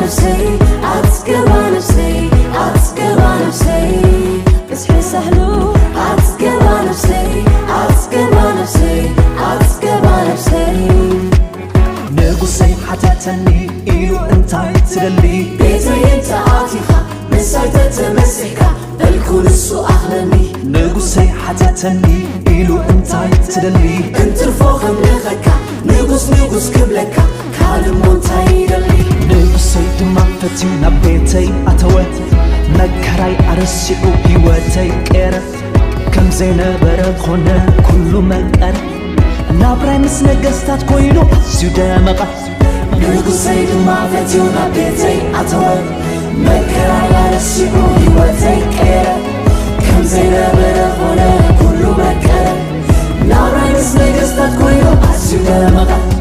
نفسي عتسقبا نفسي عتسقبا نفسي بسحي سهلو عتسقبا نفسي عتسقبا نفسي عتسقبا نفسي ንጉሰይ ሓተተኒ ኢሉ እንታይ ትደሊ ቤተይ እንተ ኣቲኻ ምሳይ ተተመሲሕካ الكل السوء أخلني ንጉሰይ ሓተተኒ ኢሉ እንታይ ትደሊ እንትርፎኸም ንኸካ ንጉስ ክብለካ ካልእ ሞንታይ ይደሊ ንጉሰይ ድማ ፈትዩ ናብ ቤተይ ኣተወ መከራይ ኣረሲዑ ህይወተይ ቀረ ከም ዘይነበረ ኮነ ኩሉ መቀረ ናብራይ ምስ ነገስታት ኮይኑ ኣዝዩ ደመቐ ንጉሰይ ድማ ፈትዩ ናብ ቤተይ ኣተወ መከራይ ኣረሲዑ ህይወተይ ቀረ ከም ዘይነበረ ኮነ ኩሉ መቀረ ናብራይ ምስ ነገስታት ኮይኑ ኣዝዩ ደመቐ